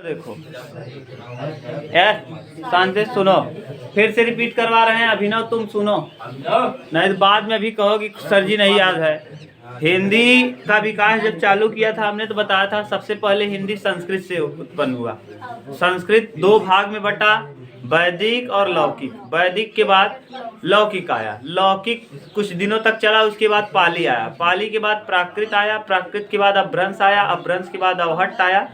देखो यार शांति से सुनो, फिर से रिपीट करवा रहे हैं। अभिनव तुम सुनो, नहीं तो बाद में भी कहो कि सर जी नहीं याद है। हिंदी का विकास जब चालू किया था हमने तो बताया था, सबसे पहले हिंदी संस्कृत से उत्पन्न हुआ। संस्कृत दो भाग में बटा, वैदिक और लौकिक। वैदिक के बाद लौकिक आया, लौकिक कुछ दिनों तक चला, उसके बाद पाली आया, पाली के बाद प्राकृत आया, प्राकृत के बाद अपभ्रंश आया, अपभ्रंश के बाद अवहट्ट आया,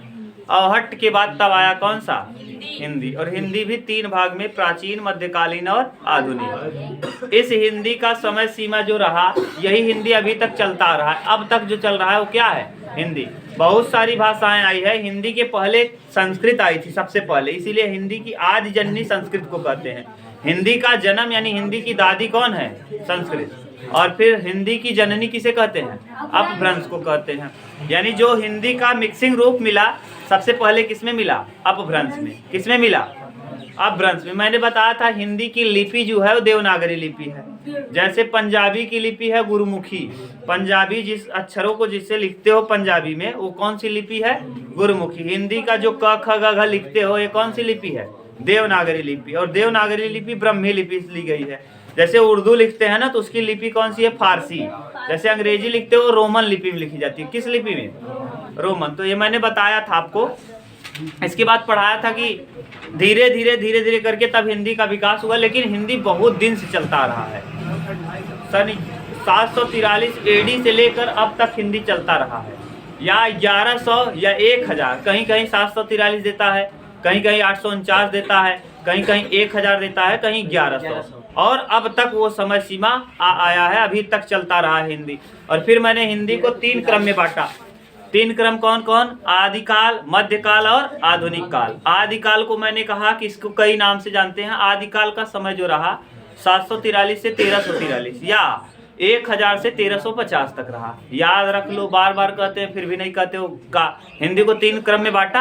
अवहट्ट के बाद तब आया कौन सा? हिंदी। और हिंदी भी तीन भाग में, प्राचीन, मध्यकालीन और आधुनिक। इस हिंदी का समय सीमा जो रहा, यही हिंदी अभी तक चलता रहा है। अब तक जो चल रहा है वो क्या है? हिंदी। बहुत सारी भाषाएं आई है, हिंदी के पहले संस्कृत आई थी सबसे पहले, इसीलिए हिंदी की आदि जननी संस्कृत को कहते हैं। हिंदी का जन्म यानी हिंदी की दादी कौन है? संस्कृत। और फिर हिंदी की जननी किसे कहते हैं? अपभ्रंश को कहते हैं। यानी जो हिंदी का मिक्सिंग रूप मिला सबसे पहले किसमें मिला? अपभ्रंश में। किसमें मिला? अपभ्रंश में। मैंने बताया था हिंदी की लिपि जो है वो देवनागरी लिपि है। जैसे पंजाबी की लिपि है गुरुमुखी, पंजाबी जिस अक्षरों को जिससे लिखते हो पंजाबी में वो कौन सी लिपि है? गुरुमुखी। हिंदी का जो क ख ग घ लिखते हो ये कौन सी लिपि है? देवनागरी लिपि। और देवनागरी लिपि ब्रह्मी लिपि ली गई है। जैसे उर्दू लिखते हैं ना तो उसकी लिपि कौन सी है? फारसी। जैसे अंग्रेजी लिखते हो रोमन लिपि में लिखी जाती है। किस लिपि में? रोमन। तो ये मैंने बताया था आपको। इसके बाद पढ़ाया था कि धीरे धीरे करके तब हिंदी का विकास हुआ, लेकिन हिंदी बहुत दिन से चलता रहा है। सन 743 AD से लेकर अब तक हिंदी चलता रहा है। या 1100 या 1000, कहीं कहीं 743 देता है, कहीं कहीं 849 देता है, कहीं कहीं 1000 देता है, कहीं 1100। और अब तक वो समय सीमा आया है, अभी तक चलता रहा है हिंदी। और फिर मैंने हिंदी को 3 क्रम में बांटा। 3 क्रम कौन कौन? आदिकाल, मध्यकाल और आधुनिक काल। आदिकाल को मैंने कहा कि इसको कई नाम से जानते हैं। आदिकाल का समय जो रहा 743 से 1343 या 1000 से 1350 तक रहा। याद रख लो, बार बार कहते हैं फिर भी नहीं कहते हो का। हिंदी को 3 क्रम में बांटा,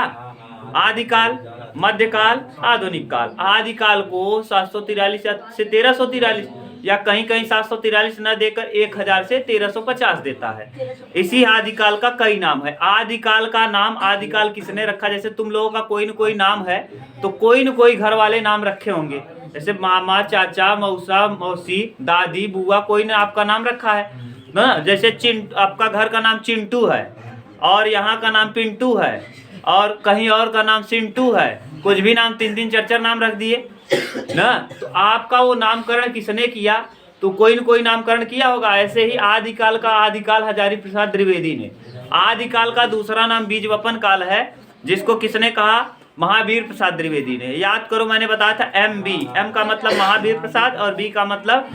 आदिकाल, मध्यकाल, आधुनिक काल। आदिकाल को 743 से 1343 या कहीं कहीं 743 न देकर 1000 से 1350 देता है। इसी आदिकाल का कई नाम है। आदिकाल का नाम आदिकाल किसने रखा? जैसे तुम लोगों का कोई न कोई नाम है तो कोई न कोई घर वाले नाम रखे होंगे, जैसे मामा, चाचा, मौसा, मौसी, दादी, बुआ, कोई ने आपका नाम रखा है ना। जैसे आपका घर का नाम चिंटू है और यहाँ का नाम पिंटू है और कहीं और का नाम सिंटू है, कुछ भी नाम 3 4 नाम रख दिए ना। तो आपका वो नामकरण किसने किया? तो कोई न कोई नामकरण किया होगा। ऐसे ही आदिकाल का आदिकाल हजारी प्रसाद द्विवेदी ने। आदिकाल का दूसरा नाम बीजवपन काल है, जिसको किसने कहा? महावीर प्रसाद द्विवेदी ने। याद करो, मैंने बताया था MB, M का मतलब महावीर प्रसाद और B का मतलब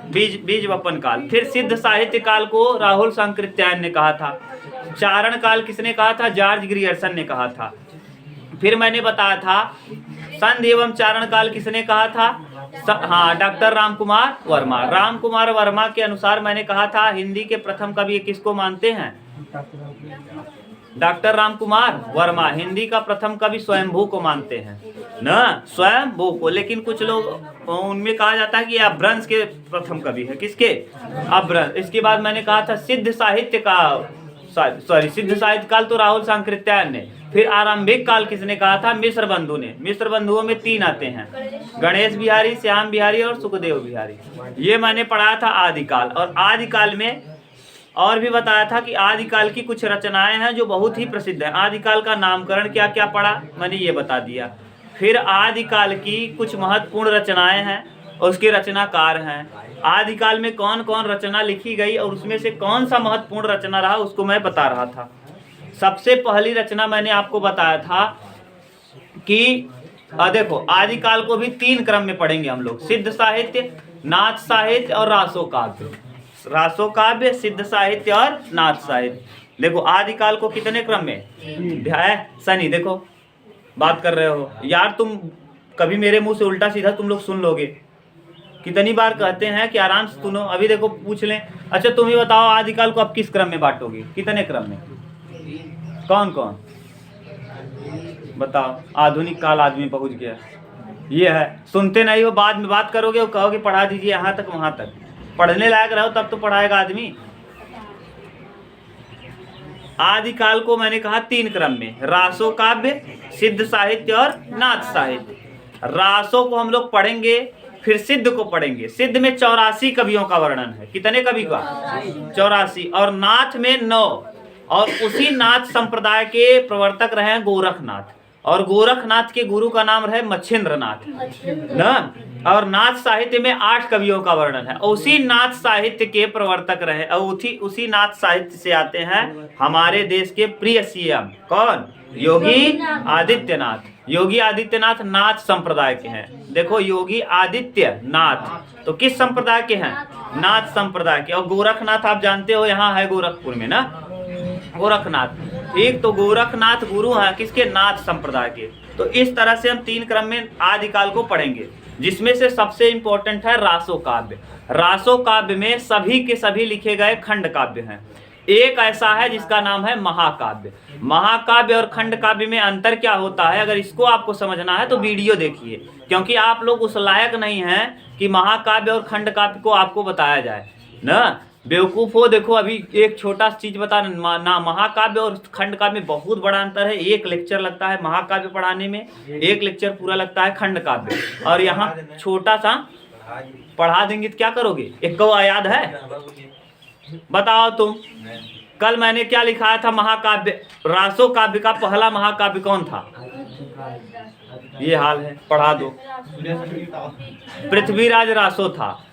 बीजवपन काल। फिर सिद्ध साहित्य काल को राहुल सांकृत्यायन ने कहा था। चारण काल किसने कहा था? जॉर्ज ग्रियर्सन ने कहा था। फिर मैंने बताया था संधि एवं चारण काल किसने कहा था? हाँ, डॉक्टर रामकुमार वर्मा। रामकुमार वर्मा के अनुसार मैंने कहा था हिंदी के प्रथम कवि किसको मानते हैं? डॉक्टर रामकुमार वर्मा। हिंदी का प्रथम कवि स्वयंभू को मानते हैं ना, स्वयंभू को। लेकिन कुछ लोग उनमें कहा जाता है कि अपभ्रंश के प्रथम कवि है। किसके? अपभ्रंश। इसके बाद मैंने कहा था सिद्ध साहित्य काल तो राहुल सांकृत्यायन ने। फिर आरंभिक काल किसने कहा था? मिश्र बंधु ने। मिश्र बंधुओं में 3 आते हैं, गणेश बिहारी, श्याम बिहारी और सुखदेव बिहारी। ये मैंने पढ़ाया था आदिकाल। और आदिकाल में और भी बताया था कि आदिकाल की कुछ रचनाएं हैं जो बहुत ही प्रसिद्ध हैं। आदिकाल का नामकरण क्या क्या पढ़ा मैंने ये बता दिया। फिर आदिकाल की कुछ महत्वपूर्ण रचनाएं हैं और उसके रचनाकार हैं। आदिकाल में कौन कौन रचना लिखी गई और उसमें से कौन सा महत्वपूर्ण रचना रहा उसको मैं बता रहा था। सबसे पहली रचना मैंने आपको बताया था कि देखो, आदिकाल को भी 3 क्रम में पढ़ेंगे हम लोग। सिद्ध साहित्य, नाथ साहित्य और रासो काव्य। रासो काव्य, सिद्ध साहित्य और नाथ साहित्य। देखो आदिकाल को कितने क्रम में? सनी देखो बात कर रहे हो यार, तुम कभी मेरे मुंह से उल्टा सीधा तुम लोग सुन लोगे। कितनी बार कहते हैं कि आराम से सुनो। अभी देखो पूछ लें, अच्छा तुम ही बताओ आदिकाल को आप किस क्रम में बांटोगे? कितने क्रम में? कौन कौन बताओ? आधुनिक काल आदमी पहुंच गया, ये है। सुनते नहीं हो, बाद में बात करोगे और कहोगे पढ़ा दीजिए यहाँ तक वहाँ तक। पढ़ने लायक रहो तब तो पढ़ाएगा आदमी। आदिकाल को मैंने कहा 3 क्रम में, रासो काव्य, सिद्ध साहित्य और नाथ साहित्य। रासो को हम लोग पढ़ेंगे, फिर सिद्ध को पढ़ेंगे। सिद्ध में 84 कवियों का वर्णन है। कितने कवि का? 84। और नाथ में 9। और उसी नाथ संप्रदाय के प्रवर्तक रहे हैं गोरखनाथ, और गोरखनाथ के गुरु का नाम रहे मच्छिंद्रनाथ ना। और नाथ साहित्य में 8 कवियों का वर्णन है। उसी नाथ साहित्य के प्रवर्तक रहे, और उसी नाथ साहित्य से आते हैं हमारे देश के प्रिय सीएम कौन? योगी आदित्यनाथ। योगी आदित्यनाथ नाथ संप्रदाय के हैं। देखो, योगी आदित्यनाथ तो किस संप्रदाय के हैं? नाथ संप्रदाय के। और गोरखनाथ आप जानते हो यहाँ है गोरखपुर में ना, गोरखनाथ। ठीक, तो गोरखनाथ गुरु हैं किसके? नाथ संप्रदाय के। तो इस तरह से हम 3 क्रम में आदिकाल को पढ़ेंगे, जिसमें से सबसे इंपॉर्टेंट है रासो काव्य। रासो काव्य में सभी के सभी लिखे गए खंड काव्य हैं। एक ऐसा है जिसका नाम है महाकाव्य। महाकाव्य और खंड काव्य में अंतर क्या होता है, अगर इसको आपको समझना है तो वीडियो देखिए, क्योंकि आप लोग उस लायक नहीं हैं कि महाकाव्य और खंड काव्य को आपको बताया जाए ना। बेवकूफ़ हो। देखो, अभी एक छोटा चीज बता ना, महाकाव्य और खंड काव्य में बहुत बड़ा अंतर है। एक लेक्चर लगता है महाकाव्य पढ़ाने में, एक लेक्चर पूरा लगता है खंड काव्य। और यहाँ छोटा सा पढ़ा देंगे तो क्या करोगे? एक को याद है? बताओ तुम। कल मैंने क्या लिखाया था? महाकाव्य, रासो काव्य का पहला महाकाव्य कौन था? ये हाल है, पढ़ा दो। पृथ्वीराज रासो था।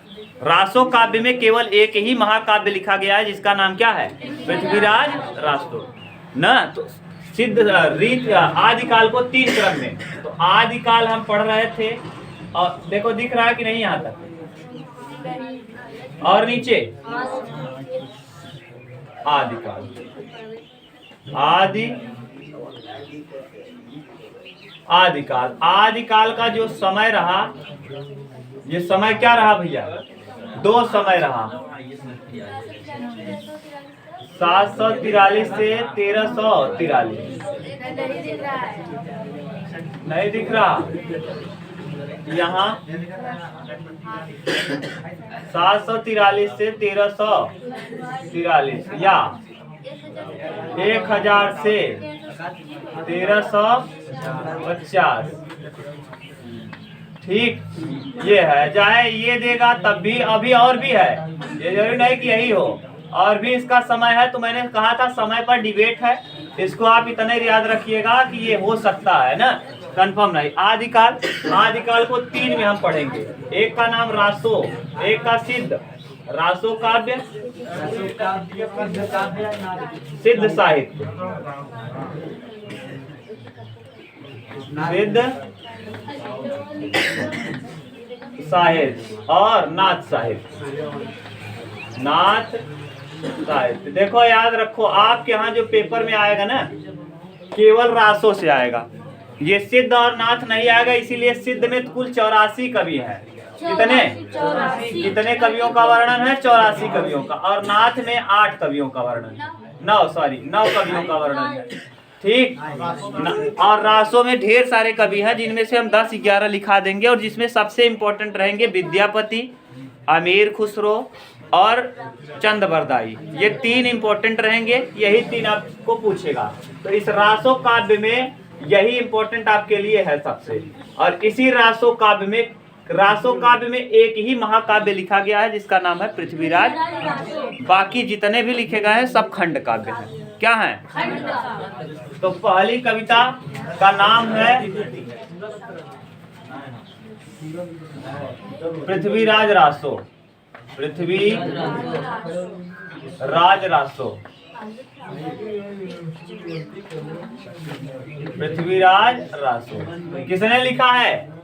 रासो काव्य में केवल एक ही महाकाव्य लिखा गया है, जिसका नाम क्या है? पृथ्वीराज रासो न। तो सिद्ध रीत आदिकाल को 3 क्रम में, तो आदिकाल हम पढ़ रहे थे। और देखो, दिख रहा है कि नहीं यहाँ तक? और नीचे आदिकाल, आदिकाल। आदिकाल का जो समय रहा, ये समय क्या रहा भैया? 2 समय रहा, 743 से 1343। नहीं दिख रहा यहाँ? 743 से 1343 या 1000 से 1350। ठीक, ये है। चाहे ये देगा तब भी, अभी और भी है, ये जरूरी नहीं कि यही हो, और भी इसका समय है। तो मैंने कहा था समय पर डिबेट है, इसको आप इतने याद रखिएगा कि ये हो सकता है ना, कंफर्म नहीं। आदिकाल, आदिकाल को 3 में हम पढ़ेंगे। एक का नाम रासो, एक का सिद्ध। रासो काव्य, सिद्ध साहित्य, सिद्ध साहित्य और नाथ साहित्य। नाथ साहित्य देखो, याद रखो, आपके यहाँ जो पेपर में आएगा ना, केवल रासो से आएगा, ये सिद्ध और नाथ नहीं आएगा। इसीलिए सिद्ध में कुल 84 कवि हैं। कितने कवियों का वर्णन है? 84 कवियों का। और नाथ में 8 कवियों का वर्णन, 9 कवियों का वर्णन है। ठीक, और रासो में ढेर सारे कवि हैं, जिनमें से हम 10-11 लिखा देंगे, और जिसमें सबसे इंपॉर्टेंट रहेंगे विद्यापति, अमीर खुसरो और चंद बरदाई। ये 3 इंपॉर्टेंट रहेंगे, यही 3 आपको पूछेगा। तो इस रासो काव्य में यही इंपॉर्टेंट आपके लिए है सबसे। और इसी रासो काव्य में एक ही महाकाव्य लिखा गया है, जिसका नाम है पृथ्वीराज। बाकी जितने भी लिखे गए हैं सब खंड काव्य हैं। क्या है? तो पहली कविता का नाम है पृथ्वीराज रासो। पृथ्वीराज रासो, पृथ्वीराज रासो किसने लिखा है?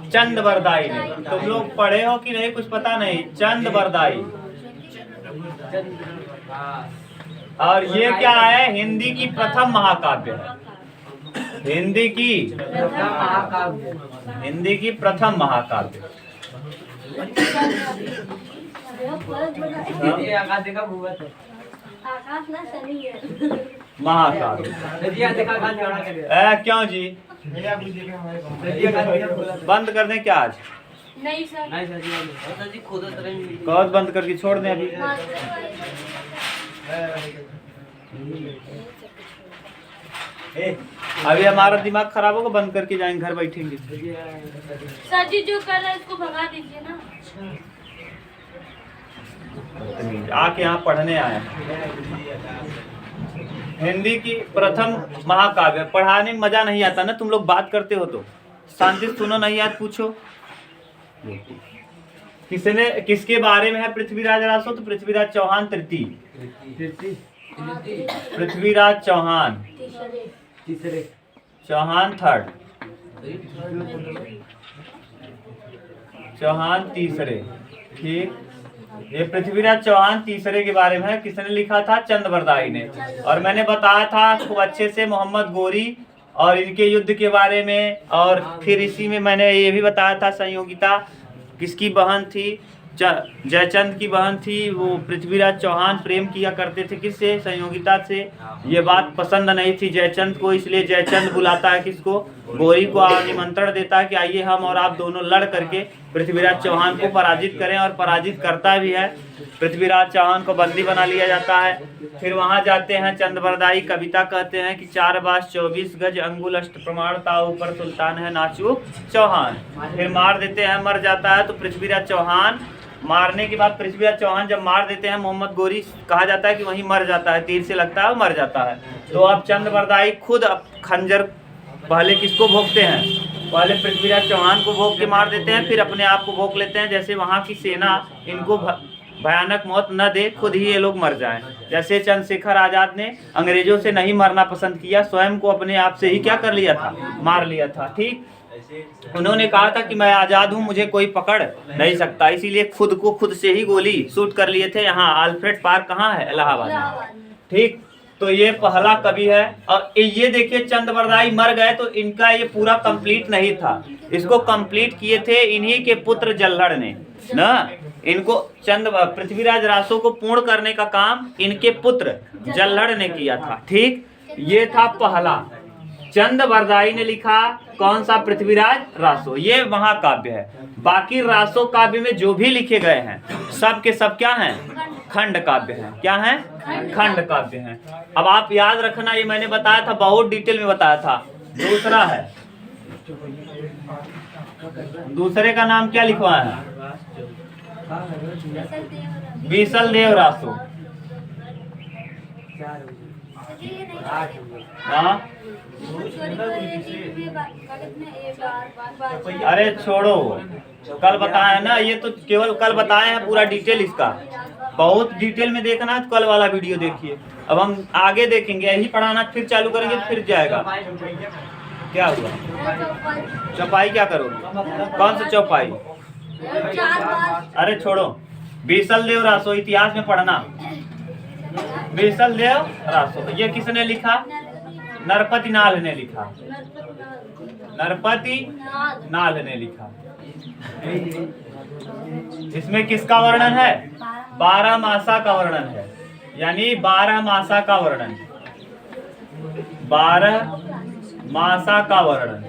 चंद बरदाई ने। तुम लोग पढ़े हो कि नहीं कुछ पता नहीं? चंद बरदाई। और ये क्या है? हिंदी की प्रथम महाकाव्य है। हिंदी की प्रथम महाकाव्य। महाकाव्य। क्यों जी? बंद कर दें क्या आज? नहीं सर, कौन बंद करके छोड़ दें अभी? अभी हमारा दिमाग खराब होगा, बंद करके जाएंगे, घर बैठेंगे। सर जी जो कर रहा है इसको भगा दीजिए ना। आके यहाँ पढ़ने आए हैं। हिंदी की प्रथम महाकाव्य। पढ़ाने में मजा नहीं आता ना, तुम लोग बात करते हो तो शांति से सुनो, नहीं याद पूछो। किसके बारे में है पृथ्वीराज रासो? तो पृथ्वीराज चौहान तृतीय, पृथ्वीराज चौहान तीसरे, चौहान थर्ड, चौहान तीसरे। ठीक, ये पृथ्वीराज चौहान तीसरे के बारे में है। किसने लिखा था? चंद्रबरदाई ने। और मैंने बताया था खूब अच्छे से मोहम्मद गोरी और इनके युद्ध के बारे में। और फिर इसी में मैंने ये भी बताया था संयोगिता किसकी बहन थी? जयचंद की बहन थी। वो पृथ्वीराज चौहान प्रेम किया करते थे किससे? संयोगिता से। ये बात पसंद नहीं थी जयचंद को, इसलिए जयचंद बुलाता है किसको? गोरी को, निमंत्रण देता है कि आइए हम और आप दोनों लड़ करके पृथ्वीराज चौहान को पराजित करें, और पराजित करता भी है। पृथ्वीराज चौहान को बंदी बना लिया जाता है। फिर वहां जाते हैं, चंद्रबरदाई कविता कहते हैं कि 4 बास 24 गज अंगुल अष्ट प्रमाण ता ऊपर सुल्तान है नाचू चौहान। फिर मार देते हैं, मर जाता है। तो पृथ्वीराज चौहान मारने के बाद, पृथ्वीराज चौहान जब मार देते हैं, मोहम्मद गोरी कहा जाता है कि वहीं मर जाता है, तीर से लगता है और मर जाता है। तो अब चंद्रबरदाई खुद खंजर पहले किसको भोगते हैं? पहले पृथ्वीराज चौहान को भोग के मार देते हैं, फिर अपने आप को भोग लेते हैं, जैसे वहाँ की सेना इनको भयानक मौत न दे, खुद ही ये लोग मर जाएं। जैसे चंद्रशेखर आजाद ने अंग्रेजों से नहीं मरना पसंद किया, स्वयं को अपने आप से ही क्या कर लिया था? मार लिया था। ठीक, उन्होंने कहा था कि मैं आजाद हूँ, मुझे कोई पकड़ नहीं सकता, इसीलिए खुद को खुद से ही गोली शूट कर लिए थे। यहाँ अल्फ्रेड पार्क कहाँ है? इलाहाबाद में। ठीक, तो ये पहला कवि है। और ये देखिए चंद्रबरदाई मर गए तो इनका ये पूरा कंप्लीट नहीं था, इसको कंप्लीट किए थे इन्हीं के पुत्र जल्हड़ ने ना। इनको पृथ्वीराज रासो को पूर्ण करने का काम इनके पुत्र जल्हड़ ने किया था। ठीक, ये था पहला। चंद्रबरदाई ने लिखा कौन सा? पृथ्वीराज रासो। ये महाकाव्य है। बाकी रासो काव्य में जो भी लिखे गए हैं सब के सब क्या हैं? खंड काव्य हैं। क्या हैं? खंड काव्य हैं। अब आप याद रखना, ये मैंने बताया था, बहुत डिटेल में बताया था। दूसरा है, दूसरे का नाम क्या लिखवाया है? बीसल देव रासो। हाँ, अरे छोड़ो, कल बताया ना, ये तो केवल कल बताए हैं, पूरा डिटेल इसका बहुत डिटेल में देखना है तो कल वाला वीडियो देखिए। अब हम आगे देखेंगे, यही पढ़ाना फिर चालू करेंगे, फिर जाएगा। क्या हुआ? चौपाई क्या करोगे? कौन सा चौपाई? अरे छोड़ो, बीसल देव रासो इतिहास में पढ़ना। बीसल देव रासो, ये किसने लिखा? नरपति नाल ने लिखा। नरपति नाल ने लिखा। इसमें किसका वर्णन है? 12 मासा का वर्णन है, यानी 12 मासा का वर्णन, 12 मासा का वर्णन।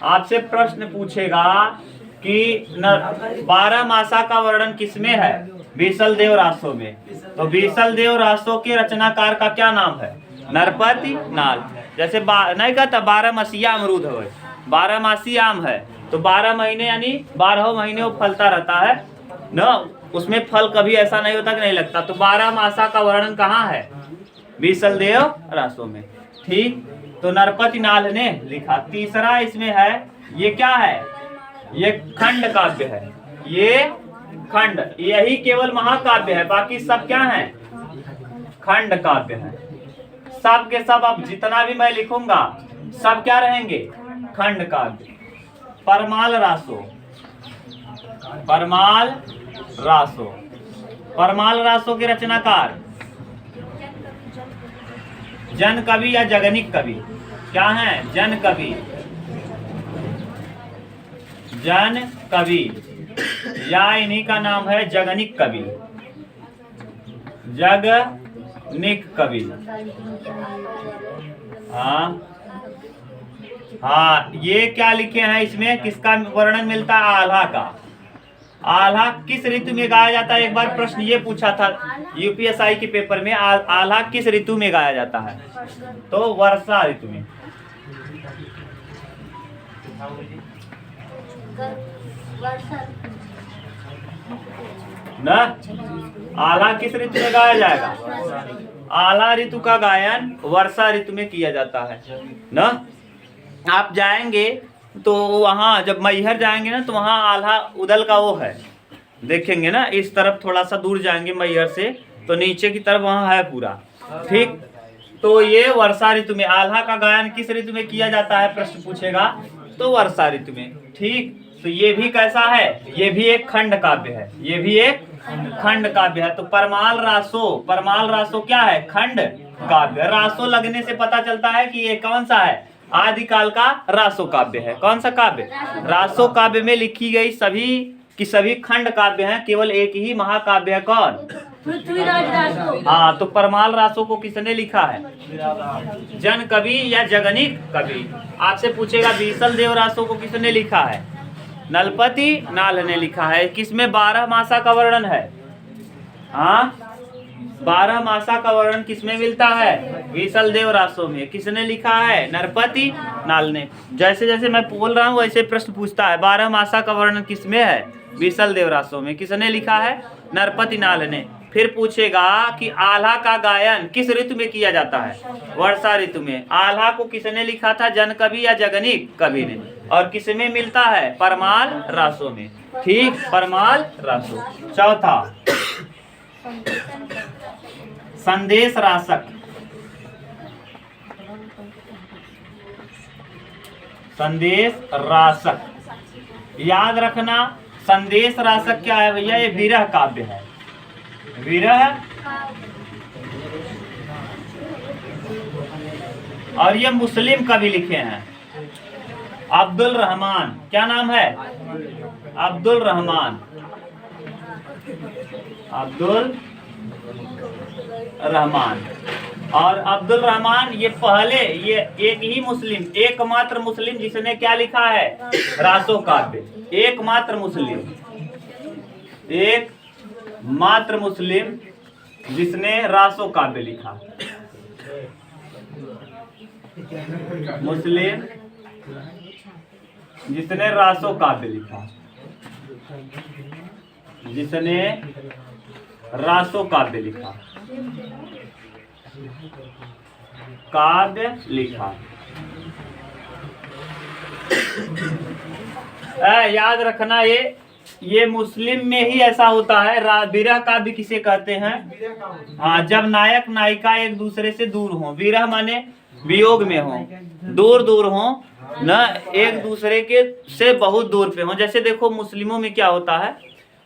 आपसे प्रश्न पूछेगा कि 12 मासा का वर्णन किसमें है? बीसल देव रासो में। तो बीसल देव रासो के रचनाकार का क्या नाम है? नरपति नाल। जैसे नहीं कहता 12 मसीहा अमरूद है, 12 मासी आम है, तो 12 महीने यानी 12 महीने वो फलता रहता है ना, उसमें फल कभी ऐसा नहीं होता कि नहीं लगता। तो 12 मासा का वर्णन कहाँ है? बीसल देव रासो में। ठीक, तो नरपति नाल ने लिखा। तीसरा इसमें है, ये क्या है? ये खंड काव्य है। ये खंड, यही केवल महाकाव्य है, बाकी सब क्या है? खंड काव्य है। सब के सब, अब जितना भी मैं लिखूंगा सब क्या रहेंगे? खंड काव्य। परमाल रासो, परमाल रासो, परमाल रासो के रचनाकार जन कवि या जगनिक कवि क्या है? जन कवि, जन कवि, या इन्हीं का नाम है जगनिक कवि, जगनिक कवि। हाँ, ये क्या लिखे हैं इसमें? किसका वर्णन मिलता है? आल्हा का। आल्हा किस ऋतु में गाया जाता है? एक बार प्रश्न ये पूछा था यूपीएसआई के पेपर में, आल्हा किस ऋतु में गाया जाता है? तो वर्षा ऋतु में। ना आल्हा किस ऋतु में गाया जाएगा? आल्हा ऋतु का गायन वर्षा ऋतु में किया जाता है ना। आप जाएंगे तो वहाँ जब मैहर जाएंगे ना, तो वहाँ आल्हा उदल का वो है, देखेंगे ना, इस तरफ थोड़ा सा दूर जाएंगे मैहर से तो नीचे की तरफ वहाँ है पूरा। ठीक, तो ये वर्षा ऋतु में। आल्हा का गायन किस ऋतु में किया जाता है प्रश्न पूछेगा, तो वर्षा ऋतु में। ठीक, तो ये भी कैसा है? ये भी एक खंड काव्य है, ये भी एक खंड काव्य है। तो परमाल रासो, परमाल रासो क्या है? खंड काव्य। रासो लगने से पता चलता है कि ये कौन सा है? आदिकाल का रासो काव्य है। कौन सा काव्य? रासो काव्य में लिखी गई सभी की सभी खंड काव्य हैं, केवल एक ही महाकाव्य है। कौन? पृथ्वीराज रासो। हाँ, तो परमाल रासो को किसने लिखा है? जन कवि या जगनिक कवि। आपसे पूछेगा बीसल देव रासो को किसने लिखा है? नलपति नाल ने लिखा है। किसमें 12 मासा का वर्णन है? हाँ, 12 मासा का वर्णन किसमें मिलता है? बीसल देव रासो में। किसने लिखा है? नरपति नाल ने। जैसे जैसे मैं बोल रहा हूँ वैसे प्रश्न पूछता है। 12 मासा का वर्णन किसमें है? बीसल देव रासो में। किसने लिखा है? नरपति नाल ने। फिर पूछेगा कि आल्हा का गायन किस ऋतु में किया जाता है? वर्षा ऋतु में। आल्हा को किसने लिखा था? जन कवि या जगनिक कवि ने। और किसमें मिलता है? परमाल रासो में। ठीक, परमाल रासो। चौथा, संदेश रासक। संदेश रासक याद रखना। संदेश रासक क्या है भैया? ये विरह काव्य है। विरह, और ये मुस्लिम कवि लिखे हैं। अब्दुल रहमान, क्या नाम है? अब्दुल रहमान। अब्दुल रहमान। और अब्दुल रहमान ये पहले, ये एक ही मुस्लिम, एकमात्र मुस्लिम जिसने क्या लिखा है? रासो काव्य। एकमात्र मुस्लिम, एक मात्र मुस्लिम जिसने रासो काव्य लिखा। मुस्लिम जिसने रासो काव्य लिखा, जिसने रासो काव्य लिखा, काव्य लिखा। याद रखना, ये मुस्लिम में ही ऐसा होता है। विरह काव्य किसे कहते हैं? हाँ, जब नायक नायिका एक दूसरे से दूर हो। विरह माने वियोग में हो, दूर दूर हो न, एक दूसरे के से बहुत दूर पे हो। जैसे देखो मुस्लिमों में क्या होता है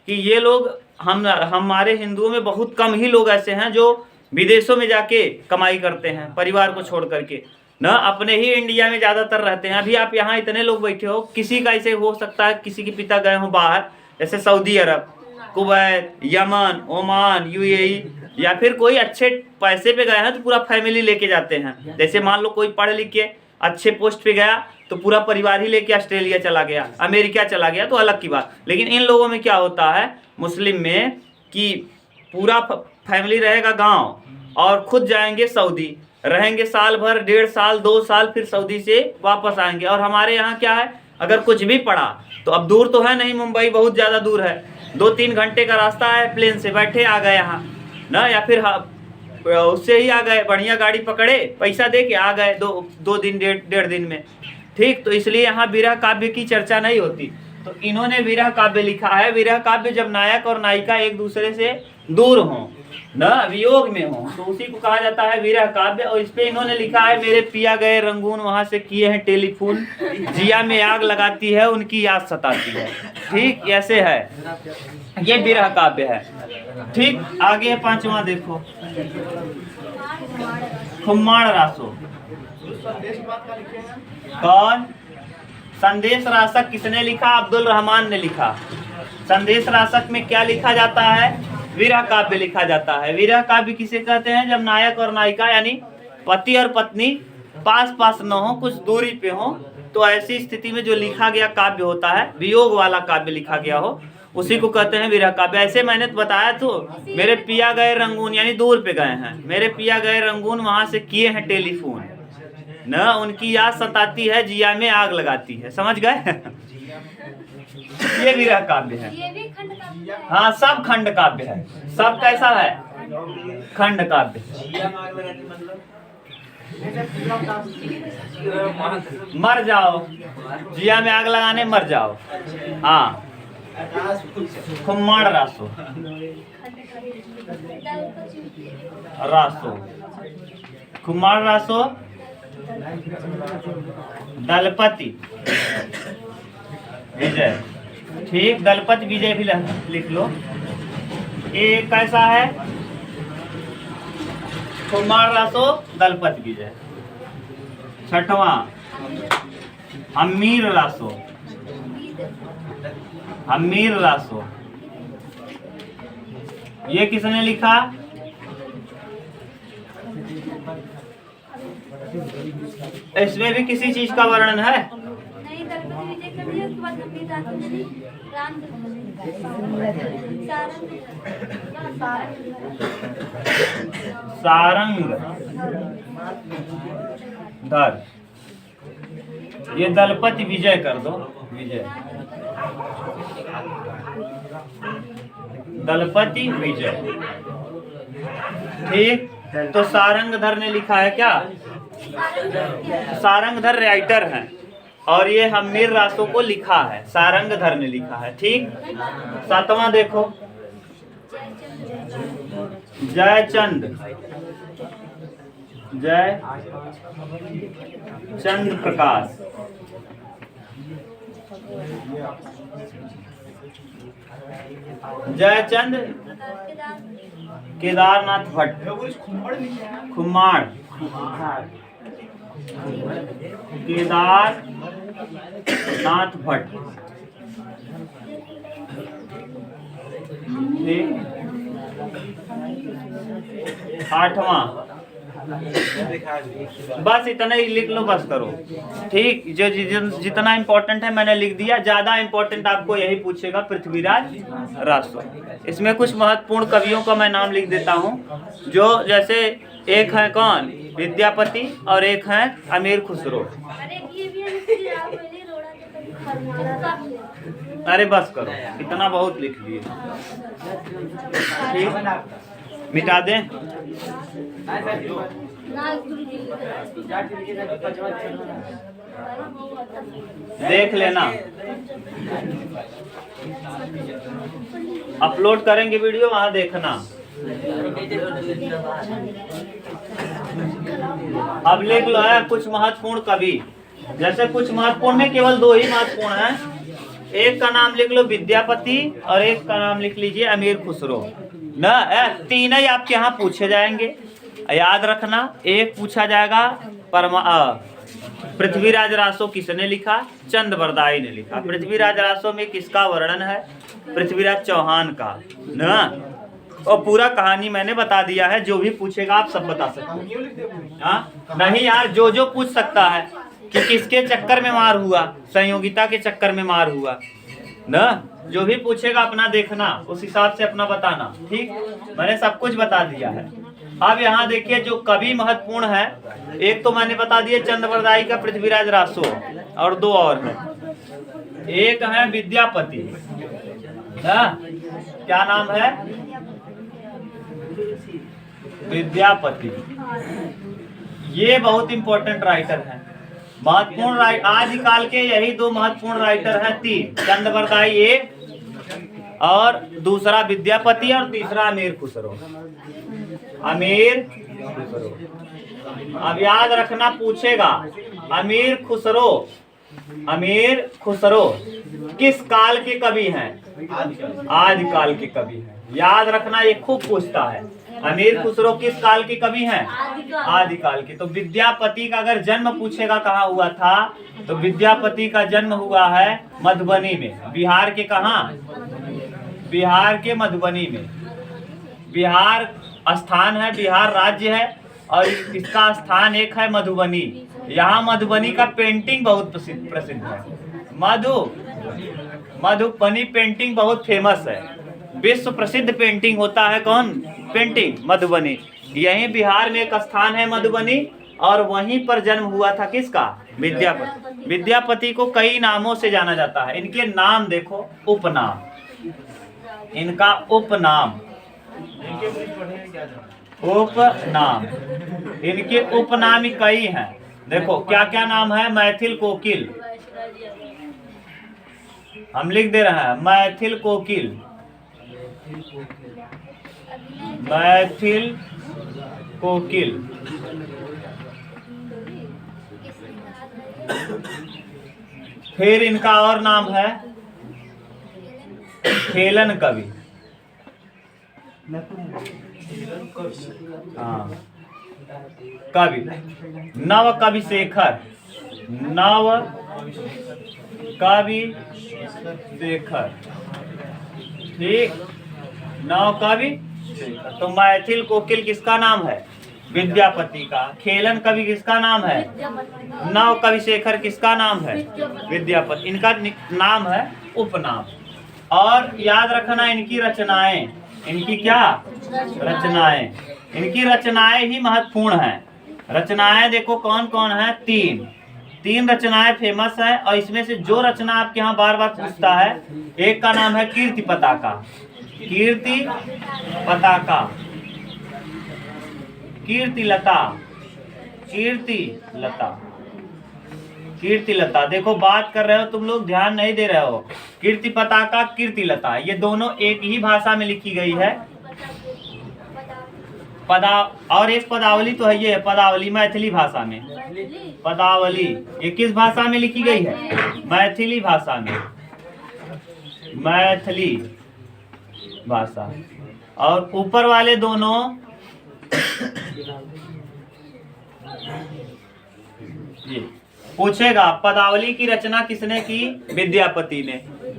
कि ये लोग, हमारे हिंदुओं में बहुत कम ही लोग ऐसे हैं जो विदेशों में जाके कमाई करते हैं परिवार को छोड़ करके न, अपने ही इंडिया में ज़्यादातर रहते हैं। अभी आप यहाँ इतने लोग बैठे हो, किसी का ऐसे हो सकता है किसी के पिता गए हो बाहर, जैसे सऊदी अरब, कुवैत, यमन, ओमान, यूएई, या फिर कोई अच्छे पैसे पे गए हैं तो पूरा फैमिली लेके जाते हैं। जैसे मान लो कोई पढ़ लिख के अच्छे पोस्ट पे गया तो पूरा परिवार ही लेके ऑस्ट्रेलिया चला गया, अमेरिका चला गया, तो अलग की बात। लेकिन इन लोगों में क्या होता है मुस्लिम में कि पूरा फैमिली रहेगा गांव और खुद जाएंगे सऊदी, रहेंगे साल भर, 1.5 साल 2 साल, फिर सऊदी से वापस आएंगे। और हमारे यहाँ क्या है, अगर कुछ भी पड़ा तो अब दूर तो है नहीं, मुंबई बहुत ज़्यादा दूर है, 2-3 घंटे का रास्ता है, प्लेन से बैठे आ गए यहाँ ना, या फिर उससे ही आ गए, बढ़िया गाड़ी पकड़े, पैसा दे के आ गए 2 दिन 1.5 दिन में। ठीक, तो इसलिए यहाँ विरह काव्य की चर्चा नहीं होती। तो इन्होंने विरह काव्य लिखा है। विरह काव्य जब नायक और नायिका एक दूसरे से दूर हों न, वियोग में हो, तो उसी को कहा जाता है विरह काव्य। और इस पे इन्होंने लिखा है, मेरे पिया गए रंगून वहां से किए हैं टेलीफोन, जिया में आग लगाती है उनकी याद सताती है। ठीक, ऐसे है, ये विरह काव्य है। ठीक, आगे 5वां देखो, खुम्माण रासो। कौन? संदेश रासक किसने लिखा? अब्दुल रहमान ने लिखा। संदेश रासक में क्या लिखा जाता है? विरह काव्य लिखा जाता है। विरह काव्य किसे कहते हैं? जब नायक और नायिका यानी पति और पत्नी पास पास न हो, कुछ दूरी पे हो, तो ऐसी स्थिति में जो लिखा गया काव्य होता है, वियोग वाला काव्य लिखा गया हो, उसी को कहते हैं विरह काव्य। ऐसे मैंने तो बताया तो, मेरे पिया गए रंगून यानी दूर पे गए हैं, मेरे पिया गए रंगून वहां से किए हैं टेलीफोन, न उनकी याद सताती है, जिया में आग लगाती है। समझ गए? ये विरह काव्य है। ये भी खंड काव्य है। हाँ, सब खंड काव्य है। सब कैसा है? खंड काव्य। मर जाओ, जिया में आग लगाने मर जाओ। हाँ, खुम्माड़ रासो, रासो, खुम्माड़ रासो, दलपति विजय। ठीक, दलपति विजय भी लिख लो। ये कैसा है? खुम्माड़ रासो, दलपति विजय। छठवां, अमीर रासो, अमीर रासो। ये किसने लिखा? इसमें भी किसी चीज का वर्णन है? नहीं, दलपति विजय कर दिया, उसके बाद अमीर रासो ने ली, राम सारंग धर। ये दलपति विजय कर दो, विजय, दलपति विजय। ठीक, तो सारंगधर ने लिखा है क्या? सारंगधर राइटर हैं और ये अमीर रासो को लिखा है, सारंगधर ने लिखा है। ठीक, सातवां देखो, जयचंद, जय चंद्र प्रकाश। जयचंद केदारनाथ भट्ट, खुम्माड़, केदारनाथ भट्ट। ठीक, आठवां, बस इतना ही लिख लो, बस करो। ठीक, जो जितना इम्पोर्टेंट है मैंने लिख दिया। ज्यादा इम्पोर्टेंट आपको यही पूछेगा, पृथ्वीराज रासो। इसमें कुछ महत्वपूर्ण कवियों का मैं नाम लिख देता हूँ, जो जैसे एक है कौन? विद्यापति, और एक है अमीर खुसरो। अरे बस करो, इतना बहुत लिख लिए। ठीक, मिटा दें। देख लेना, अपलोड करेंगे वीडियो, वहां देखना। अब लिख लो है कुछ महत्वपूर्ण कवि। जैसे कुछ महत्वपूर्ण में केवल दो ही महत्वपूर्ण हैं। एक का नाम लिख लो विद्यापति और एक का नाम लिख लीजिए अमीर खुसरो। न तीन ही आपके यहाँ पूछे जाएंगे, याद रखना। एक पूछा जाएगा पृथ्वीराज रासो किसने लिखा? चंद बरदाई ने लिखा। पृथ्वीराज रासो में किसका वर्णन है? पृथ्वीराज चौहान का न। और पूरा कहानी मैंने बता दिया है, जो भी पूछेगा आप सब बता सकते हैं। हाँ नहीं यार, जो पूछ सकता है कि किसके चक्कर में मार हुआ, संयोगिता के चक्कर में मार हुआ न, जो भी पूछेगा अपना देखना, उस हिसाब से अपना बताना। ठीक, मैंने सब कुछ बता दिया है। अब यहाँ देखिए जो कवि महत्वपूर्ण है, एक तो मैंने बता दिया चंद्रवरदाई का पृथ्वीराज रासो, और दो और है। एक है विद्यापति, क्या नाम है? विद्यापति। ये बहुत इंपॉर्टेंट राइटर है, महत्वपूर्ण आदिकाल के यही दो महत्वपूर्ण राइटर हैं। तीन, चंद्रवरदाई एक, और दूसरा विद्यापति, और तीसरा अमीर खुसरो। अमीर खुसरो। अब याद रखना, पूछेगा अमीर खुसरो, अमीर खुसरो किस काल के कवि हैं? आदिकाल के कवि हैं। याद रखना, ये खूब पूछता है। अमीर खुसरो किस काल के कवि हैं? आदिकाल के। तो विद्यापति का अगर जन्म पूछेगा कहाँ हुआ था, तो विद्यापति का जन्म हुआ है मधुबनी में। बिहार के कहाँ? बिहार के मधुबनी में। बिहार स्थान है, बिहार राज्य है, और इसका स्थान एक है मधुबनी। यहाँ मधुबनी का पेंटिंग बहुत प्रसिद्ध है। मधुबनी पेंटिंग बहुत फेमस है, विश्व प्रसिद्ध पेंटिंग होता है कौन? पेंटिंग मधुबनी। यहीं बिहार में एक स्थान है मधुबनी, और वहीं पर जन्म हुआ था किसका? विद्यापति। विद्यापति को कई नामों से जाना जाता है। इनके नाम देखो, उपनाम, इनका उपनाम, उपनाम, इनके उपनाम कई हैं। देखो क्या क्या नाम है? मैथिल कोकिल, हम लिख दे रहे हैं, मैथिल कोकिल, मैथिल कोकिल, फिर इनका और नाम है खेलन कवि। हाँ, कवि, नव कवि शेखर, नव कवि शेखर, ठीक, नव कवि शेखर। तो मैथिल कोकिल किसका नाम है? विद्यापति का। खेलन कवि किसका नाम है? नव कवि शेखर किसका नाम है? विद्यापति। इनका नाम है उपनाम। और याद रखना इनकी रचनाएं, इनकी क्या रचनाएं, इनकी रचनाएं ही महत्वपूर्ण हैं। रचनाएं देखो कौन कौन है? तीन रचनाएं फेमस है, और इसमें से जो रचना आपके यहाँ बार बार पूछता है, एक का नाम है कीर्ति पताका, कीर्ति पताका, कीर्ति लता, कीर्ति लता, कीर्ति लता। देखो बात कर रहे हो तुम लोग, ध्यान नहीं दे रहे हो। कीर्ति पताका, कीर्ति लता, ये दोनों एक ही भाषा में लिखी गई है। और एक पदावली तो है, ये है पदावली, मैथिली भाषा में। पदावली ये किस भाषा में लिखी गई है? मैथिली भाषा में, मैथिली भाषा। और ऊपर वाले दोनों ये पूछेगा, पदावली की रचना किसने की? विद्यापति ने।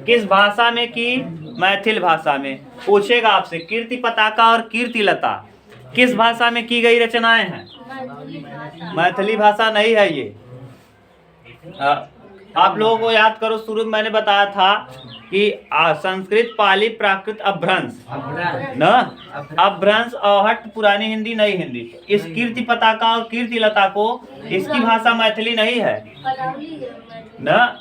किस भाषा में की? मैथिल भाषा में। पूछेगा आपसे कीर्ति पताका और कीर्ति लता किस भाषा में की गई रचनाएं हैं? मैथिली भाषा नहीं है ये। आप लोगों को याद करो, शुरू में मैंने बताया था कि संस्कृत, पाली, प्राकृत, अपभ्रंश न, अपभ्रंश, अवहट्ट, पुरानी हिंदी, नई हिंदी। इस कीर्ति पताका और कीर्ति लता को, इसकी भाषा मैथिली नहीं है न,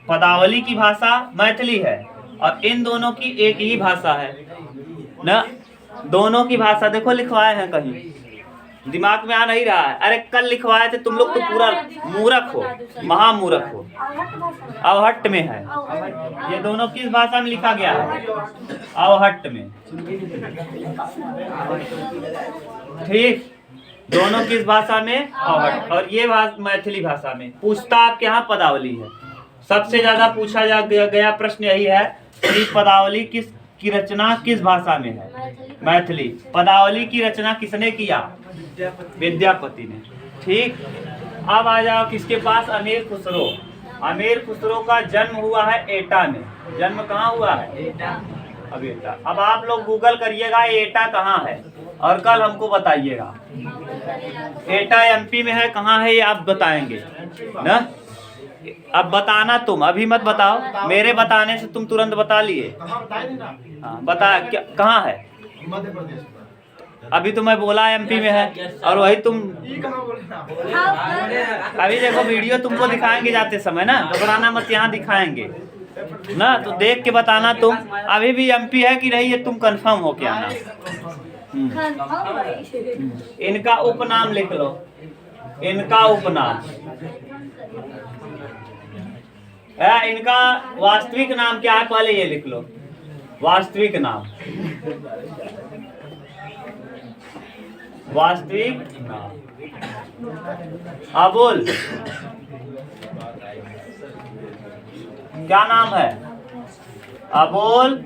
पदावली की भाषा मैथिली है, और इन दोनों की एक ही भाषा है न। दोनों की भाषा देखो लिखवाए हैं, कहीं दिमाग में आ नहीं रहा है। अरे कल लिखवाए थे तुम लोग तो पूरा मूर्ख हो, महामूर्ख हो। अवहट्ट में है, ये दोनों किस भाषा में लिखा गया है? अवहट्ट में, ठीक, दोनों किस भाषा में? अवहट्ट। और ये मैथिली भाषा में। पूछता आपके यहाँ पदावली है। सबसे ज्यादा पूछा गया प्रश्न यही है कि पदावली की रचना किस भाषा में है? मैथिली। पदावली की रचना किसने किया? विद्यापति ने। ठीक, अब आ जाओ किसके पास? अमीर खुसरो। अमीर खुसरो का जन्म हुआ है एटा में। जन्म कहाँ हुआ है? अब एटा। अब आप लोग गूगल करिएगा एटा कहाँ है, और कल हमको बताइएगा। एटा एमपी में है, कहाँ है ये आप बताएंगे ना। अब बताना, तुम अभी मत बताओ, मेरे बताने से तुम तुरंत बता लिए। हाँ बता, क्या कहाँ है? अभी तो मैं बोला एमपी में है, और वही तुम अभी देखो वीडियो तुमको दिखाएंगे जाते समय ना, घबराना मत, यहाँ दिखाएंगे ना, तो देख के बताना तुम अभी भी एमपी है कि नहीं, ये तुम कंफर्म हो के आना। इनका उपनाम लिख लो, इनका उपनाम। इनका वास्तविक नाम क्या है पहले ये लिख लो, वास्तविक नाम, वास्तविक नाम। अबुल क्या नाम है? अबुल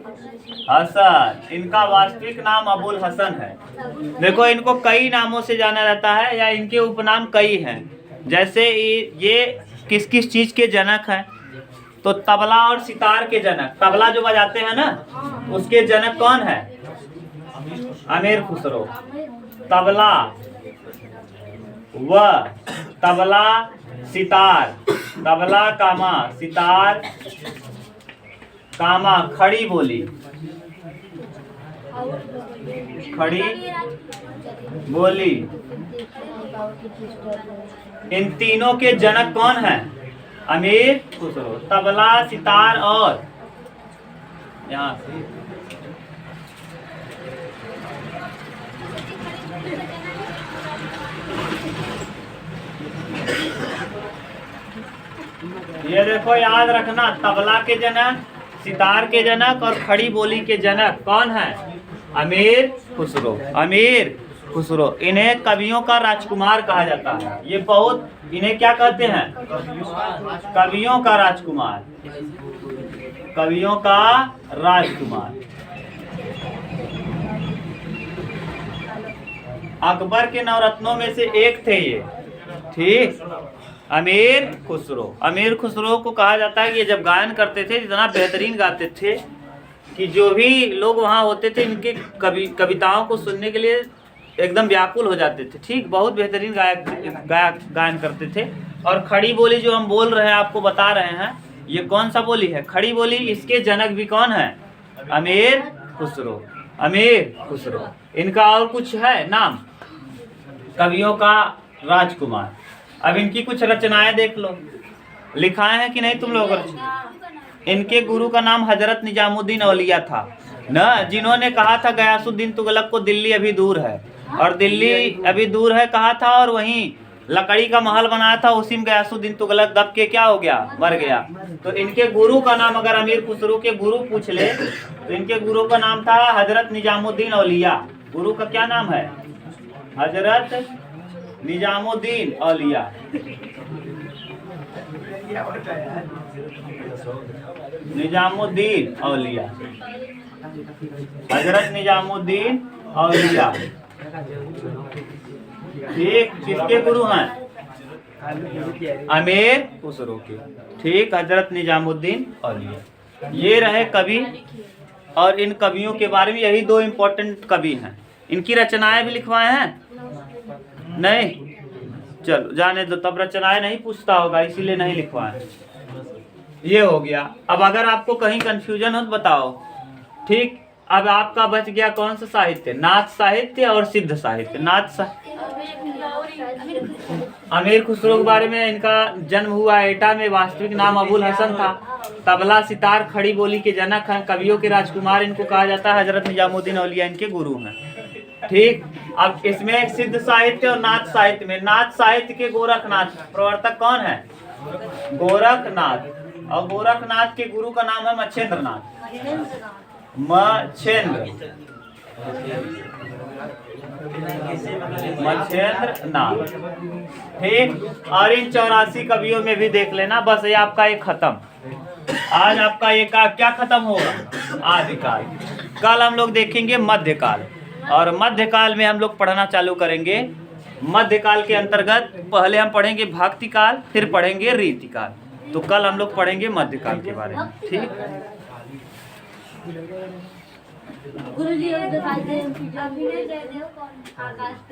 हसन। इनका वास्तविक नाम अबुल हसन है। देखो इनको कई नामों से जाना जाता है, या इनके उपनाम कई हैं। जैसे ये किस किस चीज के जनक हैं? तो तबला और सितार के जनक, तबला जो बजाते हैं ना, उसके जनक कौन है? अमीर खुसरो। तबला व तबला सितार, तबला कामा सितार कामा खड़ी बोली, खड़ी बोली। इन तीनों के जनक कौन है? अमीर खुसरो। तबला, सितार और यहाँ से ये देखो, याद रखना, तबला के जनक, सितार के जनक और खड़ी बोली के जनक कौन है? अमीर खुसरो। अमीर खुसरो, इन्हें कवियों का राजकुमार कहा जाता है। ये बहुत, इन्हें क्या कहते हैं? कवियों का राजकुमार, कवियों का राजकुमार। अकबर के नवरत्नों में से एक थे ये, ठीक। अमीर खुसरो, अमीर खुसरो को कहा जाता है कि ये जब गायन करते थे इतना बेहतरीन गाते थे कि जो भी लोग वहाँ होते थे इनके कविताओं को सुनने के लिए एकदम व्याकुल हो जाते थे, ठीक। बहुत बेहतरीन गायन करते थे। और खड़ी बोली जो हम बोल रहे हैं, आपको बता रहे हैं, ये कौन सा बोली है? खड़ी बोली। इसके जनक भी कौन है? अमीर खुसरो। अमीर खुसरो। इनका और कुछ है नाम? कवियों का राजकुमार। अब इनकी कुछ रचनाएं देख लो, लिखाए हैं कि नहीं तुम लोगों ने? इनके गुरु का नाम हजरत निजामुद्दीन औलिया था न, जिन्होंने कहा था गयासुद्दीन तुगलक को दिल्ली अभी दूर है, और दिल्ली अभी दूर है कहा था, और वहीं लकड़ी का महल बनाया था, उसी में गयासुद्दीन तुगलक दब के क्या हो गया? मर गया। तो इनके गुरु का नाम, अगर अमीर खुसरो के गुरु पूछ ले तो इनके गुरु का नाम था हजरत निजामुद्दीन औलिया। गुरु का क्या नाम है? हजरत निजामुद्दीन औलिया। निजामुद्दीन औलिया, हजरत निजामुद्दीन औलिया, ठीक। किसके गुरु हैं? अमीर खुसरो के, ठीक। हजरत निजामुद्दीन औलिया। ये रहे कवि, और इन कवियों के बारे में यही दो इम्पोर्टेंट कवि हैं। इनकी रचनाएं भी लिखवाए हैं? नहीं, चलो जाने दो, तब रचनाएं नहीं पूछता होगा इसीलिए नहीं लिखवाए। ये हो गया। अब अगर आपको कहीं कंफ्यूजन हो तो बताओ, ठीक। अब आपका बच गया कौन सा साहित्य? नाथ साहित्य और सिद्ध साहित्य। नाथ साहित्य, अमीर खुसरो के बारे में, इनका जन्म हुआ एटा में, वास्तविक नाम अबुल हसन था। तबला, सितार, खड़ी बोली के जनक हैं, कवियों के राजकुमार इनको कहा जाता है। हजरत निजामुद्दीन औलिया इनके गुरु हैं, ठीक। अब इसमें सिद्ध साहित्य और नाथ साहित्य में, नाथ साहित्य के गोरखनाथ प्रवर्तक कौन है? गोरखनाथ। और गोरखनाथ के गुरु का नाम है मच्छेंद्र नाथ। मच्छेंद्र नाथ, ठीक। और इन 84 कवियों में भी देख लेना। बस ये आपका एक खत्म, आज आपका ये क्या खत्म होगा? आदिकाल। कल हम लोग देखेंगे मध्यकाल, और मध्यकाल में हम लोग पढ़ना चालू करेंगे। मध्यकाल के अंतर्गत पहले हम पढ़ेंगे भक्ति काल, फिर पढ़ेंगे रीतिकाल। तो कल हम लोग पढ़ेंगे मध्यकाल के बारे में, ठीक। गुरुजी